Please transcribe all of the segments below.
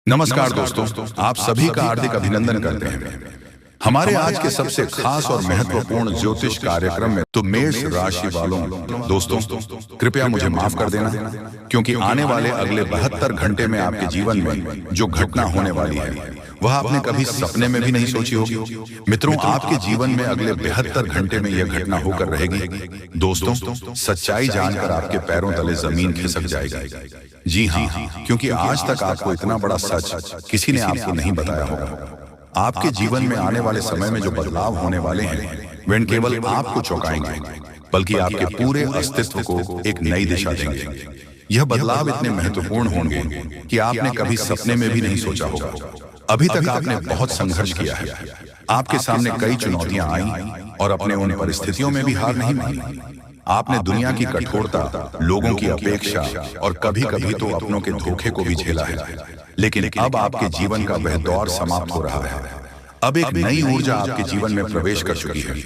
नमस्कार दोस्तों, आप सभी का हार्दिक अभिनंदन करते हैं हमारे आज के सबसे खास और महत्वपूर्ण ज्योतिष कार्यक्रम में। तो मेष राशि वालों दोस्तों, कृपया मुझे माफ कर देना, क्योंकि आने वाले अगले 72 घंटे में आपके जीवन में जो घटना होने वाली है वह आपने कभी सपने में भी नहीं सोची होगी। मित्रों, आपके जीवन में अगले 72 घंटे में यह घटना होकर रहेगी। दोस्तों, सच्चाई जानकर आपके पैरों तले जमीन खिसक जाएगी। जी हाँ, क्योंकि आज तक आपको इतना बड़ा सच किसी ने आपको नहीं बताया होगा। आपके जीवन में आने वाले समय में जो बदलाव होने वाले हैं वे केवल आपको चौंकाएंगे, बल्कि आपके पूरे अस्तित्व को एक नई दिशा देंगे। यह बदलाव इतने महत्वपूर्ण होंगे कि आपने कभी सपने में भी नहीं सोचा होगा। अभी तक आपने बहुत संघर्ष किया है, आपके सामने कई चुनौतियां आई और अपने उन परिस्थितियों में भी हार नहीं मानी। आपने दुनिया की कठोरता, लोगों की अपेक्षा और कभी-कभी तो अपनों के धोखे को भी झेला है, लेकिन अब आपके जीवन का वह दौर समाप्त हो रहा है। अब एक नई ऊर्जा आपके जीवन में प्रवेश कर चुकी है।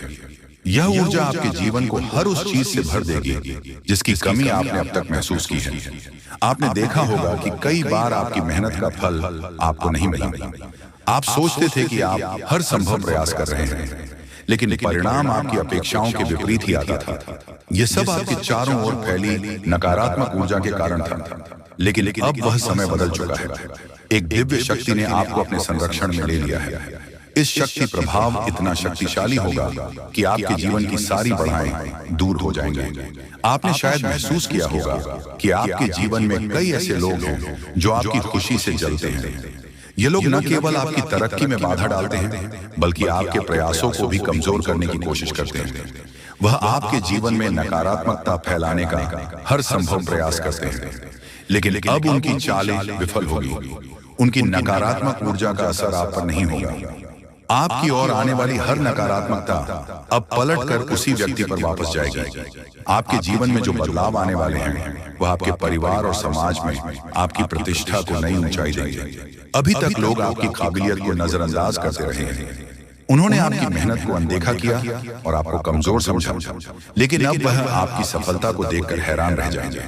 यह ऊर्जा आपके जीवन को हर उस चीज से भर देगी जिसकी कमी आपने अब तक महसूस की है। आपने देखा होगा कि कई बार आपकी मेहनत का फल आपको नहीं मिला। आप सोचते थे कि आप हर संभव प्रयास कर रहे हैं, लेकिन परिणाम आपकी अपेक्षाओं के विपरीत ही आता था। यह सब आपके चारों ओर फैली नकारात्मक ऊर्जा के कारण था। लेकिन अब वह समय बदल चुका है। एक दिव्य शक्ति ने आपको अपने संरक्षण में ले लिया है। इस शक्ति प्रभाव इतना शक्तिशाली होगा कि आपके जीवन की सारी बाधाएं दूर हो जाएंगे। आपने शायद महसूस किया होगा कि आपके जीवन में कई ऐसे लोग हैं जो आपकी खुशी से जलते हैं। ये लोग न केवल आपकी तरक्की में बाधा डालते हैं, बल्कि आपके प्रयासों को भी कमजोर करने की कोशिश करते हैं। वह आपके जीवन में नकारात्मकता फैलाने का हर संभव प्रयास करते हैं, लेकिन अब उनकी चालें विफल होगी। उनकी नकारात्मक ऊर्जा का असर आप पर नहीं होगा। आपकी ओर आने वाली हर नकारात्मकता अब पलटकर उसी व्यक्ति पर वापस जाएगी। आपके जीवन में जो बदलाव आने वाले हैं वह आपके परिवार और समाज में आपकी प्रतिष्ठा को नई ऊंचाई देंगे। अभी तक लोग आपकी काबिलियत को नजरअंदाज करते रहे हैं। उन्होंने आपकी मेहनत को अनदेखा किया और आपको कमजोर समझा, लेकिन अब वह आपकी सफलता को देखकर हैरान रह जाएंगे।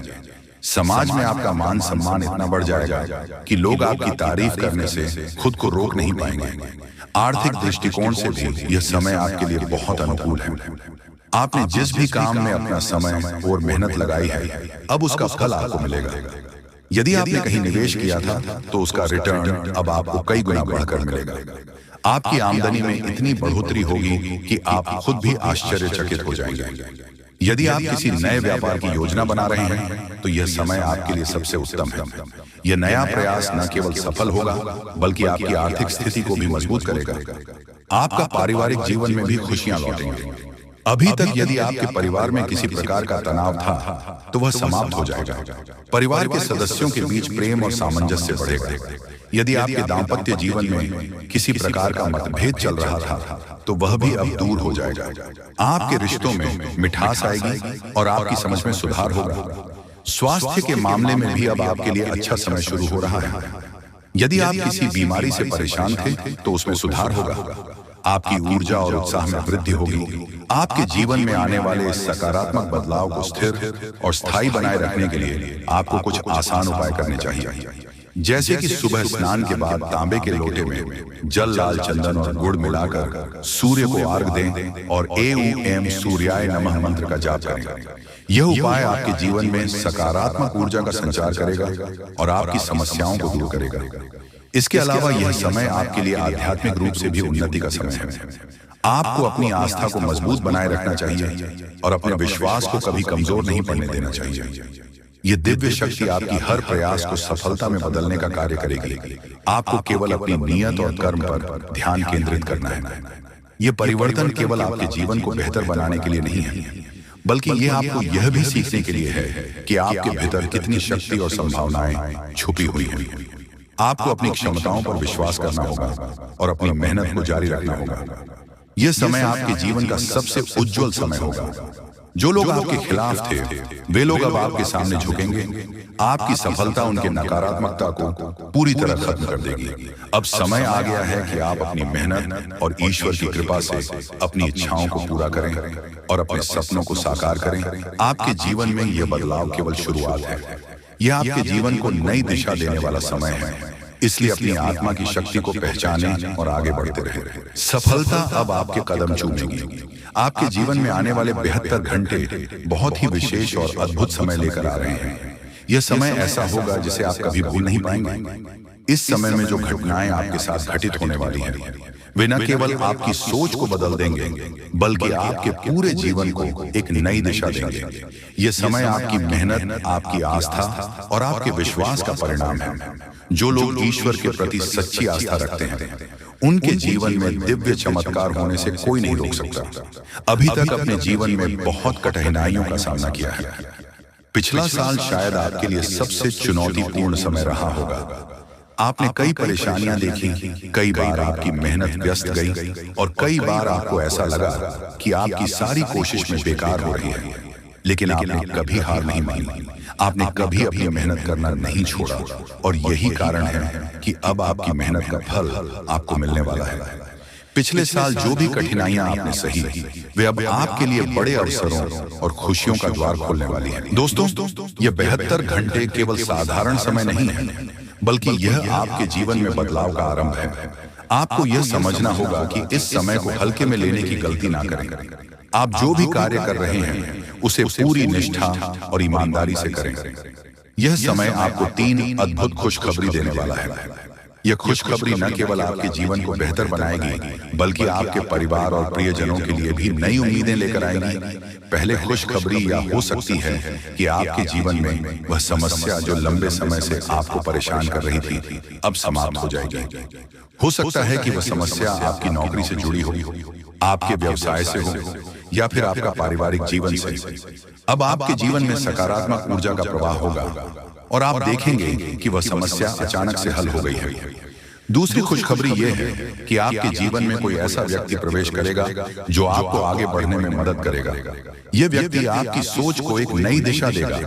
समाज में आपका मान सम्मान इतना बढ़ जाएगा कि लोग आपकी तारीफ करने से खुद को रोक नहीं पाएंगे। आर्थिक दृष्टिकोण से भी यह समय आपके लिए बहुत अनुकूल है। आपने जिस भी काम में अपना समय और मेहनत लगाई है, अब उसका फल आपको मिलेगा। यदि आपने कहीं निवेश किया था तो उसका रिटर्न अब आपको कई गुना बढ़कर मिलेगा। आपकी आमदनी में इतनी बढ़ोतरी होगी कि आप खुद भी आश्चर्यचकित हो जाएंगे। यदि आप किसी नए व्यापार की योजना बना रहे हैं तो यह समय आपके लिए सबसे उत्तम है। यह नया प्रयास न केवल सफल होगा, बल्कि आपकी आर्थिक स्थिति को भी मजबूत करेगा। आपका पारिवारिक जीवन में भी खुशियां लौटेंगी। अभी तक यदि आपके परिवार में किसी प्रकार का तनाव था तो वह समाप्त हो जाएगा। परिवार के सदस्यों के बीच प्रेम और सामंजस्य बढ़ेगा। यदि आपके दाम्पत्य जीवन में किसी प्रकार का मतभेद चल रहा था तो वह भी अब दूर हो जाएगा। आपके रिश्तों में मिठास आएगी और आपकी समझ में सुधार होगा। स्वास्थ्य के मामले में भी अब आपके लिए अच्छा समय शुरू हो रहा है। यदि आप किसी बीमारी से परेशान थे तो उसमें सुधार होगा। आपकी ऊर्जा और उत्साह में वृद्धि होगी। आपके जीवन में आने वाले इस सकारात्मक बदलाव को स्थिर और स्थायी बनाए रखने के लिए आपको कुछ आसान उपाय करने चाहिए, जैसे कि सुबह स्नान के बाद तांबे के लोटे में जल, लाल चंदन और गुड़ मिलाकर सूर्य को अर्घ दें और एम सूर्याय नमः मंत्र का जाप करें। यह उपाय आपके जीवन में सकारात्मक ऊर्जा का संचार करेगा और आपकी समस्याओं को दूर करेगा। इसके अलावा यह समय आपके लिए आध्यात्मिक रूप से भी उन्नति का समय है। आपको अपनी आस्था को मजबूत बनाए रखना चाहिए और अपने विश्वास को कभी कमजोर नहीं पड़ने देना चाहिए। यह दिव्य शक्ति आपकी हर प्रयास को सफलता में बदलने का कार्य करेगी। आपको केवल अपनी नियत और कर्म पर ध्यान केंद्रित करना है। यह परिवर्तन केवल आपके जीवन को बेहतर बनाने के लिए नहीं है, बल्कि यह आपको यह भी सीखने के लिए है कि आपके भीतर कितनी शक्ति और संभावनाएं छुपी हुई हैं। आपको अपनी क्षमताओं पर विश्वास करना होगा और अपनी मेहनत को जारी रखना होगा। यह समय आपके जीवन का सबसे उज्जवल समय होगा। जो लोग आपके खिलाफ थे वे लोग अब आपके सामने झुकेंगे। आपकी सफलता उनके नकारात्मकता को पूरी तरह खत्म कर देगी। अब समय आ गया है कि आप अपनी मेहनत और ईश्वर की कृपा से अपनी इच्छाओं को पूरा करें और अपने सपनों को साकार करें। आपके जीवन में यह बदलाव केवल शुरुआत है। यह आपके जीवन को नई दिशा देने वाला समय है। इसलिए अपनी आत्मा की शक्ति को पहचानें और आगे बढ़ते रहें। सफलता अब आपके कदम चूमेगी। आपके जीवन में आने वाले 72 घंटे बहुत ही विशेष और अद्भुत समय लेकर आ रहे हैं। यह समय ऐसा होगा जिसे आप कभी भूल नहीं पाएंगे। इस समय में जो घटनाएं आपके साथ घटित होने वाली हैं, वे न केवल आपकी सोच को बदल देंगे, बल्कि आपके पूरे जीवन को एक नई दिशा देंगे। ये समय आपकी मेहनत, आपकी आस्था और आपके विश्वास का परिणाम है। जो लोग ईश्वर के प्रति सच्ची आस्था रखते हैं, उनके जीवन में दिव्य चमत्कार होने से कोई नहीं रोक सकता। अभी तक अपने जीवन में बहुत कठिनाइयों का सामना किया है। पिछला साल शायद आपके लिए सबसे चुनौतीपूर्ण समय रहा होगा। आपने कई परेशानियां देखी, कई बार आपकी मेहनत व्यस्त गई और कई बार आपको ऐसा लगा कि आपकी सारी कोशिश में बेकार हो रही है। लेकिन आपने कभी हार नहीं मानी, आपने कभी अपनी मेहनत करना नहीं छोड़ा और यही कारण है कि अब आपकी मेहनत का फल आपको मिलने वाला है। पिछले साल जो भी कठिनाइयां आपने सही, वे अब आपके लिए बड़े अवसरों और खुशियों का द्वार खोलने वाली है। दोस्तों, ये 72 घंटे केवल साधारण समय नहीं है, बल्कि यह आपके जीवन में बदलाव का आरंभ है। आपको यह समझना होगा कि इस समय को हल्के में लेने की गलती ना करें। आप जो भी कार्य कर रहे हैं, उसे पूरी निष्ठा और ईमानदारी से करें। यह समय आपको 3 अद्भुत खुशखबरी देने वाला है। यह खुशखबरी न केवल आपके जीवन को बेहतर बनाएगी, बल्कि आपके परिवार और प्रियजनों के लिए भी नई उम्मीदें लेकर आएगी। पहले खुशखबरी यह हो सकती है कि आपके जीवन में वह समस्या जो लंबे समय से आपको परेशान कर रही थी, अब समाप्त हो जाएगी। हो सकता है कि वह समस्या आपकी नौकरी से जुड़ी हो, आपके व्यवसाय से हो, या फिर आपका पारिवारिक जीवन से। अब आपके जीवन में सकारात्मक ऊर्जा का प्रवाह होगा और आप देखेंगे कि वह समस्या अचानक से हल हो गई है। दूसरी खुशखबरी यह है कि आपके जीवन में कोई ऐसा व्यक्ति प्रवेश करेगा जो आपको आगे बढ़ने में मदद करेगा। यह व्यक्ति आपकी सोच को एक नई दिशा देगा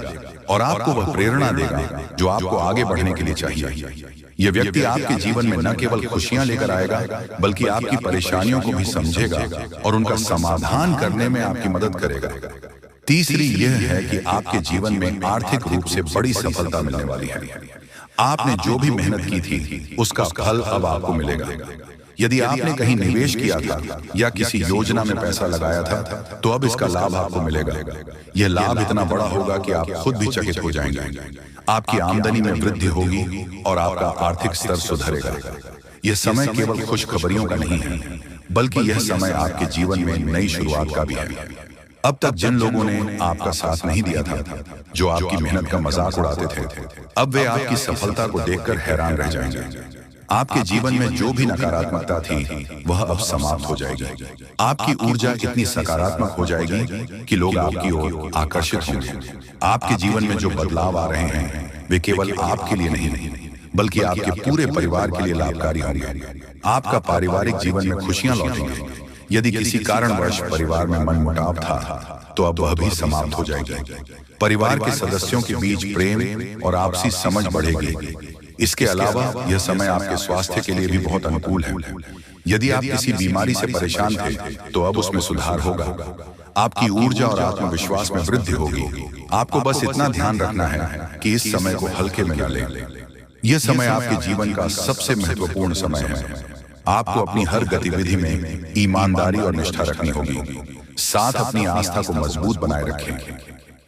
और आपको वह प्रेरणा देगा जो आपको आगे बढ़ने के लिए चाहिए। यह व्यक्ति आपके जीवन में न केवल खुशियां लेकर आएगा, बल्कि आपकी परेशानियों को भी समझेगा और उनका समाधान करने में आपकी मदद करेगा। तीसरी यह है कि आपके जीवन में आर्थिक रूप से बड़ी सफलता मिलने वाली है। आपने जो भी मेहनत की थी, उसका फल अब आपको मिलेगा। यदि आपने कहीं निवेश किया था या किसी योजना में पैसा लगाया था, तो अब इसका लाभ आपको मिलेगा। यह लाभ इतना बड़ा होगा कि आप खुद भी चकित हो जाएंगे। आपकी आमदनी में वृद्धि होगी और आपका आर्थिक स्तर सुधरेगा। यह समय केवल खुशखबरियों का नहीं है, बल्कि यह समय आपके जीवन में नई शुरुआत का भी है। अब तक जिन लोगों ने आपका साथ नहीं दिया था, जो आपकी मेहनत का मजाक उड़ाते थे, अब वे आपकी सफलता को देखकर हैरान रह जाएंगे। आपके जीवन में जो भी नकारात्मकता थी, वह अब समाप्त हो जाएगी। आपकी ऊर्जा इतनी सकारात्मक हो जाएगी कि लोग आपकी ओर आकर्षित होंगे। आपके जीवन में जो बदलाव आ रहे हैं, वे केवल आपके लिए नहीं, बल्कि आपके पूरे परिवार के लिए लाभकारी होंगे। आपका पारिवारिक जीवन में खुशियां लौटेंगी। यदि किसी कारणवश परिवार में मनमुटाव था, तो अब वह भी समाप्त हो जाएगी। परिवार के सदस्यों के बीच प्रेम और आपसी समझ बढ़ेगी। इसके अलावा यह समय आपके स्वास्थ्य के लिए भी बहुत अनुकूल है। यदि आप किसी बीमारी से परेशान थे, तो अब उसमें सुधार होगा। आपकी ऊर्जा और आत्मविश्वास में वृद्धि होगी। आपको बस इतना ध्यान रखना है कि इस समय को हल्के में न लें। यह समय आपके जीवन का सबसे महत्वपूर्ण समय है। आपको अपनी हर गतिविधि में ईमानदारी और निष्ठा रखनी होगी। साथ अपनी आस्था को मजबूत बनाए रखें,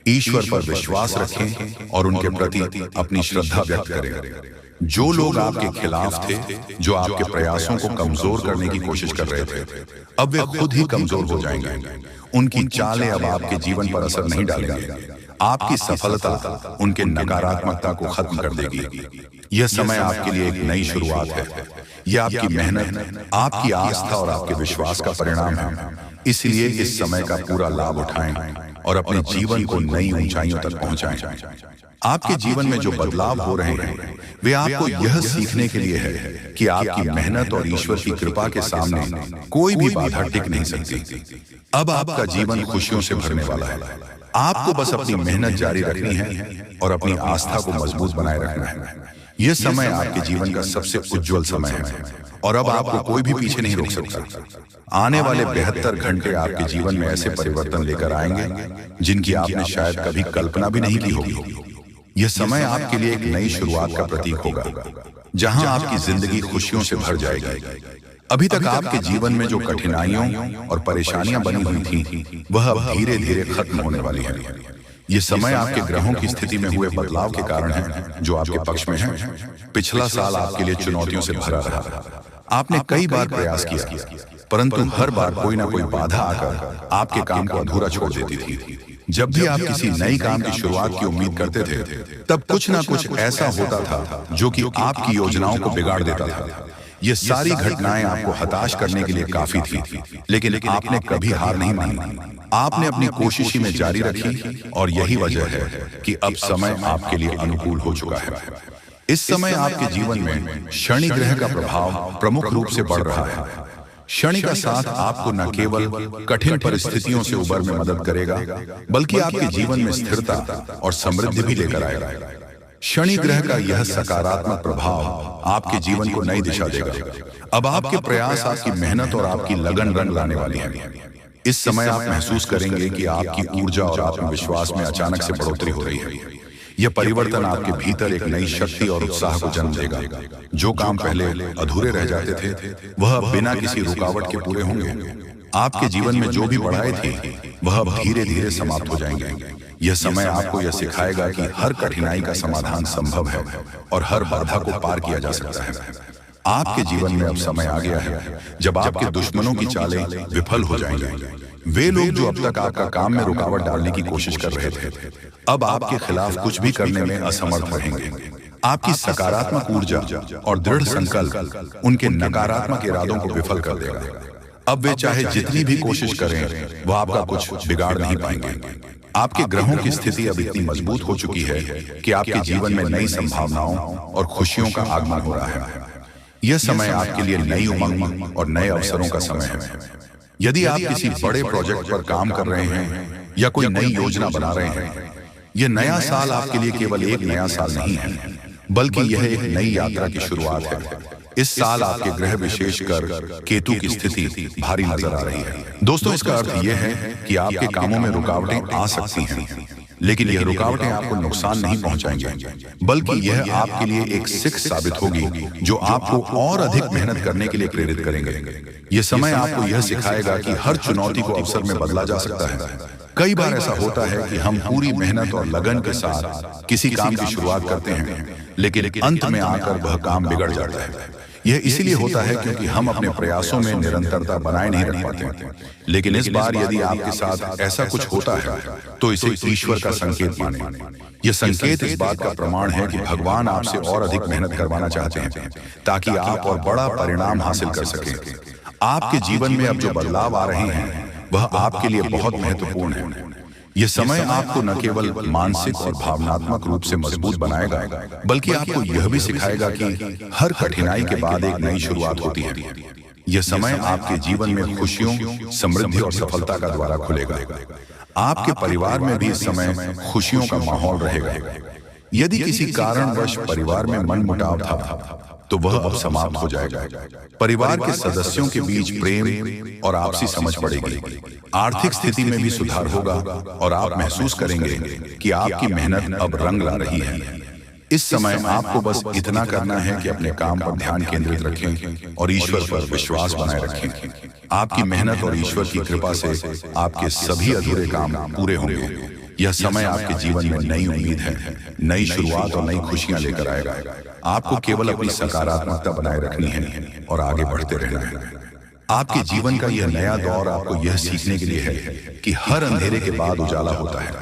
ईश्वर पर विश्वास रखें और उनके प्रति अपनी श्रद्धा व्यक्त करें। जो लोग आपके खिलाफ थे, जो आपके प्रयासों को कमजोर करने की कोशिश कर रहे थे, अब वे खुद ही कमजोर हो जाएंगे। उनकी चालें अब आपके जीवन पर असर नहीं डालेंगी। आपकी सफलता उनके नकारात्मकता को खत्म कर देगी। यह समय आपके लिए एक नई शुरुआत है। यह आपकी मेहनत, आपकी आस्था और आपके विश्वास का परिणाम है। इसलिए इस समय का पूरा लाभ उठाएं और अपने जीवन को नई ऊंचाइयों तक पहुंचाएं। आपके जीवन में जो बदलाव हो रहे हैं, वे आपको यह सीखने के लिए है कि आपकी मेहनत और ईश्वर की कृपा के सामने कोई भी बाधा टिक नहीं सकती। अब आपका जीवन खुशियों से भरने वाला है। आपको बस अपनी मेहनत जारी रखनी है और अपनी आस्था को मजबूत बनाए रखना है। यह समय आपके जीवन का सबसे उज्जवल समय है और अब आपको कोई भी पीछे नहीं रोक सकता। आने वाले 72 घंटे आपके जीवन में ऐसे परिवर्तन लेकर आएंगे जिनकी आपने शायद कभी कल्पना भी नहीं की होगी। यह समय आपके लिए एक नई शुरुआत का प्रतीक होगा। जहां आपकी जिंदगी खुशियों से भर जाएगी। अभी तक आपके जीवन में जो कठिनाइयों और परेशानियां बनी हुई थी, वह अब धीरे धीरे खत्म होने वाली है। ये समय आपके ग्रहों की स्थिति में हुए बदलाव के कारण है, जो आपके पक्ष में है। पिछला साल आपके लिए चुनौतियों से भरा रहा। आपने कई बार प्रयास किया, परंतु हर बार कोई ना कोई बाधा आकर आपके काम को अधूरा छोड़ देती थी। जब भी आप किसी नई काम की शुरुआत की उम्मीद करते थे, तब कुछ ना कुछ ऐसा होता था जो कि आपकी योजनाओं को बिगाड़ देता था। ये सारी घटनाएं आपको हताश करने के लिए काफी थी, लेकिन आपने कभी हार नहीं मानी। आपने अपनी कोशिश में जारी रखी, और यही वजह है कि अब समय आपके लिए अनुकूल हो चुका है। इस समय आपके जीवन में शनि ग्रह का प्रभाव प्रमुख रूप से बढ़ रहा है। शनि का साथ आपको न केवल कठिन परिस्थितियों से उबर में मदद करेगा, बल्कि आपके जीवन में स्थिरता और समृद्धि भी लेकर आएगा। शनि ग्रह का यह सकारात्मक प्रभाव आपके जीवन को नई दिशा देगा। अब आपके प्रयास, आपकी मेहनत और आपकी लगन रंग लाने वाली है। इस समय आप महसूस करेंगे कि आपकी ऊर्जा और आत्मविश्वास में अचानक से बढ़ोतरी हो रही है। यह परिवर्तन आपके भीतर एक नई शक्ति और उत्साह को जन्म देगा। जो काम पहले अधूरे रह जाते थे, वह बिना किसी रुकावट के पूरे होंगे। आपके जीवन में जो भी बढ़ाए थे, वह अब धीरे धीरे समाप्त हो जाएंगे। यह समय आपको यह सिखाएगा कि हर कठिनाई का समाधान संभव है और हर बाधा को पार किया जा सकता है। आपके जीवन में अब समय आ गया है जब आपके दुश्मनों की चालें विफल हो जाएंगी। वे लोग जो अब तक आपका काम में रुकावट डालने की कोशिश कर रहे थे, अब आपके खिलाफ कुछ भी करने में असमर्थ रहेंगे। आपकी सकारात्मक ऊर्जा और दृढ़ संकल्प उनके नकारात्मक इरादों को विफल कर देगा। अब वे चाहे जितनी भी कोशिश करें, वह आपका कुछ बिगाड़ नहीं पाएंगे। आपके ग्रहों की स्थिति अब इतनी मजबूत हो चुकी है कि आपके जीवन में नई संभावनाओं और खुशियों का आगमन हो रहा है। यह समय आपके लिए नई उमंग और नए अवसरों का समय है। यदि आप किसी बड़े प्रोजेक्ट पर काम कर रहे हैं या कोई नई योजना बना रहे हैं, यह नया साल आपके लिए केवल एक नया साल नहीं है, बल्कि यह एक नई यात्रा की शुरुआत है। इस साल आपके ग्रह, विशेषकर केतु की स्थिति भारी नजर आ रही है। दोस्तों, इसका अर्थ यह है कि आपके कामों में रुकावटें आ सकती हैं, लेकिन यह रुकावटें आपको नुकसान नहीं पहुंचाएंगी, बल्कि यह आपके लिए एक सीख साबित होगी जो आपको और अधिक मेहनत करने के लिए प्रेरित करेंगे। यह समय आपको यह सिखाएगा कि हर चुनौती को अवसर में बदला जा सकता है। कई बार ऐसा होता है कि हम पूरी मेहनत और लगन के साथ किसी काम की शुरुआत करते हैं, लेकिन अंत में आकर वह काम बिगड़ जाता है। यह इसीलिए होता है क्योंकि हम अपने प्रयासों में निरंतरता बनाए नहीं रख पाते। लेकिन इस बार यदि आपके साथ ऐसा कुछ होता है, तो इसे ईश्वर का संकेत माने। यह संकेत इस बात का प्रमाण है कि भगवान आपसे और अधिक मेहनत करवाना चाहते हैं, ताकि आप और बड़ा परिणाम हासिल कर सकें। आपके जीवन में अब जो बदलाव आ रहे हैं, वह आपके लिए बहुत महत्वपूर्ण है। यह समय आपको न केवल मानसिक और भावनात्मक रूप से मजबूत बनाएगा, बल्कि आपको यह भी सिखाएगा कि हर कठिनाई के बाद एक नई शुरुआत होती है। यह समय आपके जीवन में खुशियों, समृद्धि और सफलता का द्वार खुलेगा। आपके परिवार में भी इस समय खुशियों का माहौल रहेगा। यदि किसी कारणवश परिवार में मनमुटाव था, तो वह अब समाप्त हो जाएगा। परिवार के सदस्यों के बीच प्रेम और आपसी समझ बढ़ेगी। आर्थिक स्थिति में भी सुधार होगा और आप महसूस करेंगे कि आपकी मेहनत अब रंग ला रही है। इस समय आपको बस इतना करना है कि अपने काम पर ध्यान केंद्रित रखें और ईश्वर पर विश्वास बनाए रखें। आपकी मेहनत और ईश्वर की कृपा से आपके सभी अधूरे काम पूरे होंगे। यह समय आपके जीवन में नई उम्मीद है, नई शुरुआत और नई खुशियां लेकर आएगा। आपको केवल अपनी सकारात्मकता बनाए रखनी है और आगे बढ़ते रहना है। आपके जीवन का यह नया दौर आपको यह सीखने के लिए है कि हर अंधेरे के बाद उजाला होता है।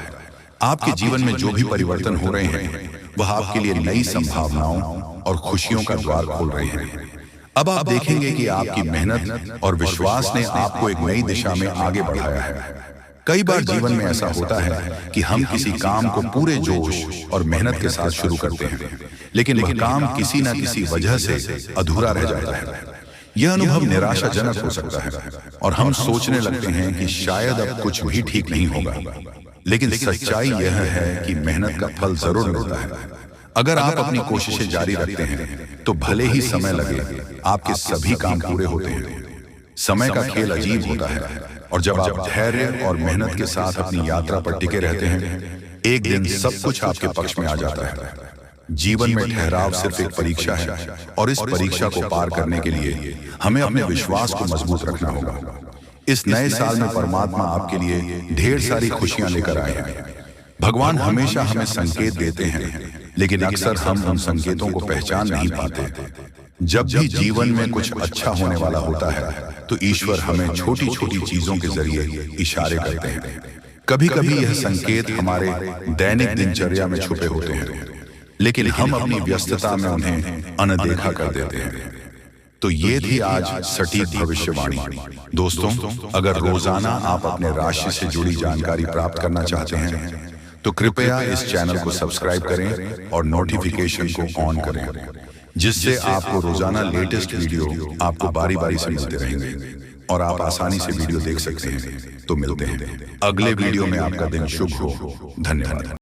आपके जीवन में जो भी परिवर्तन हो रहे हैं, वह आपके लिए नई संभावनाओं और खुशियों का द्वार खोल रहे हैं। अब आप देखेंगे कि आपकी मेहनत और विश्वास ने आपको एक नई दिशा में आगे बढ़ाया है। कई बार जीवन में ऐसा होता है कि हम किसी काम को पूरे जोश और मेहनत के साथ शुरू करते हैं, लेकिन वह काम किसी न किसी वजह से अधूरा रह जाता है। यह अनुभव निराशाजनक हो सकता है और हम सोचने लगते हैं कि शायद अब कुछ भी ठीक नहीं होगा। लेकिन सच्चाई यह है कि मेहनत का फल जरूर मिलता है। अगर आप अपनी कोशिशें जारी रखते हैं, तो भले ही समय लगे, आपके सभी काम पूरे होते हैं। समय का खेल अजीब होता है, और जब आप धैर्य और मेहनत के साथ अपनी यात्रा पर टिके रहते हैं, एक दिन सब कुछ आपके पक्ष में आ जाता है। जीवन में ठहराव सिर्फ एक परीक्षा है और इस परीक्षा को पार करने के लिए हमें अपने विश्वास को मजबूत रखना होगा। इस नए साल में परमात्मा आपके लिए ढेर सारी खुशियां लेकर आए हैं। भगवान हमेशा हमें संकेत देते हैं, लेकिन अक्सर हम उन संकेतों को पहचान नहीं पाते। जब भी जीवन में कुछ अच्छा होने वाला होता है तो ईश्वर हमें छोटी छोटी चीजों के जरिए इशारे करते हैं। कभी कभी यह संकेत हमारे दैनिक दिनचर्या में छुपे होते हैं, लेकिन हम अपनी व्यस्तता में उन्हें अनदेखा कर देते हैं। तो ये थी आज सटीक भविष्यवाणी। दोस्तों, अगर रोजाना आप अपने राशि से जुड़ी जानकारी प्राप्त करना चाहते हैं तो कृपया इस चैनल को सब्सक्राइब करें और नोटिफिकेशन को ऑन करें, जिससे आपको रोजाना लेटेस्ट वीडियो आपको बारी बारी से मिलते रहेंगे और आप आसानी से वीडियो देख सकते हैं। तो मिलते हैं अगले वीडियो में। आपका दिन शुभ हो। धन्यवाद।